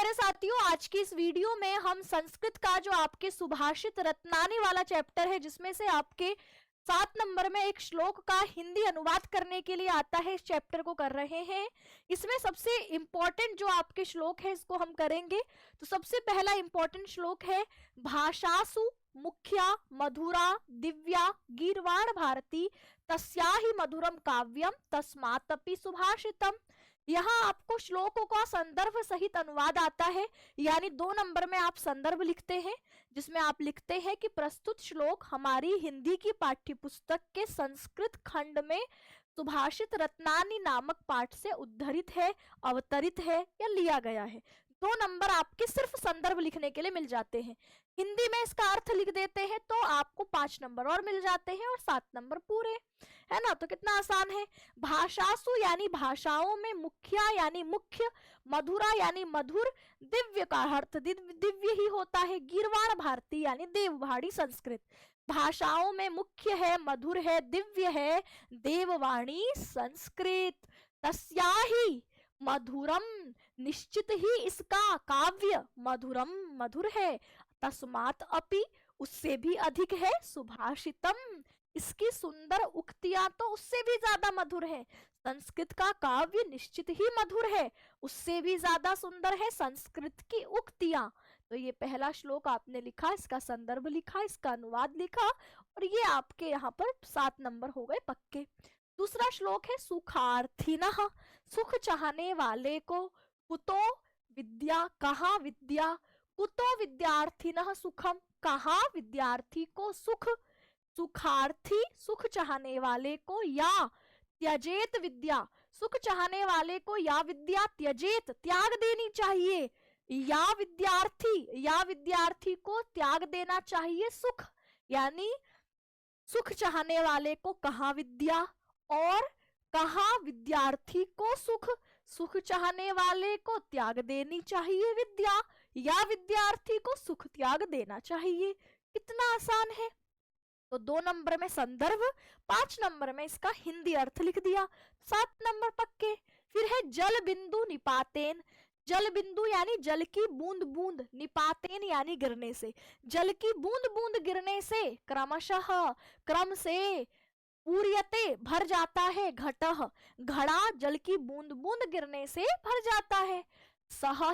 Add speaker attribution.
Speaker 1: मेरे साथियों, आज की इस वीडियो में हम संस्कृत का जो आपके सुभाषित रत्नानी वाला चैप्टर है, जिसमें से आपके 7 नंबर में एक श्लोक का हिंदी अनुवाद करने के लिए आता है, इस चैप्टर को कर रहे हैं। इसमें सबसे इंपॉर्टेंट जो आपके श्लोक है इसको हम करेंगे। तो सबसे पहला इंपॉर्टेंट श्लोक है, भाषासु मुख्या मधुरा दिव्या गीर्वाण भारती तस्याहि मधुरम काव्यम तस्मातपि सुभाषितम। यहाँ आपको श्लोकों का संदर्भ सहित अनुवाद आता है, यानी 2 नंबर में आप संदर्भ लिखते हैं, जिसमें आप लिखते हैं कि प्रस्तुत श्लोक हमारी हिंदी की पाठ्य पुस्तक के संस्कृत खंड में सुभाषित रत्नानी नामक पाठ से उद्धरित है, अवतरित है या लिया गया है। 2 नंबर आपके सिर्फ संदर्भ लिखने के लिए मिल जाते हैं। हिंदी में इसका अर्थ लिख देते हैं तो आपको 5 नंबर और मिल जाते हैं और 7 नंबर पूरे, है ना। तो कितना आसान है। भाषासु यानी भाषाओं में, मुख्या यानी मुख्य, मधुरा यानी मधुर, दिव्य का अर्थ दिव्य ही होता है, गीर्वाण भारती यानी देववाणी संस्कृत। भाषाओं में मुख्य है, मधुर है, दिव्य है, देववाणी संस्कृत। तस्याहि मधुरम, निश्चित ही इसका काव्य मधुरम मधुर है, तस्मात् अपि उससे भी अधिक है, सुभाषितम इसकी सुंदर उक्तियां तो उससे भी ज्यादा मधुर है। संस्कृत का काव्य निश्चित ही मधुर है, उससे भी ज्यादा सुंदर है संस्कृत की उक्तियां। तो ये पहला श्लोक आपने लिखा, इसका संदर्भ लिखा, इसका अनुवाद लिखा और ये आपके यहाँ पर 7 नंबर हो गए पक्के। दूसरा श्लोक है, सुखार्थिनः, सुख चाहने वाले को, कुतो विद्या, कहाँ विद्या, कुतो विद्यार्थिनः सुखम, कहाँ विद्यार्थी को सुख। सुखार्थी सुख चाहने वाले को, या त्यजेत विद्या, सुख चाहने वाले को या विद्या त्यजेत त्याग देनी चाहिए, या विद्यार्थी को त्याग देना चाहिए सुख, यानी सुख चाहने वाले को कहाँ विद्या और कहाँ विद्यार्थी को सुख। सुख चाहने वाले को त्याग देनी चाहिए विद्या, या विद्यार्थी को सुख त्याग देना चाहिए। कितना आसान है। तो 2 नंबर में संदर्भ, 5 नंबर में इसका हिंदी अर्थ लिख दिया, 7 नंबर पक्के। फिर है जल बिंदु निपातेन, जल बिंदु यानी जल की बूंद बूंद, निपातेन यानी गिरने से, जल की बूंद बूंद गिरने से, क्रमशः क्रम से, पूर्यते भर जाता है, घटः घड़ा जल की बूंद बूंद गिरने से भर जाता है, सह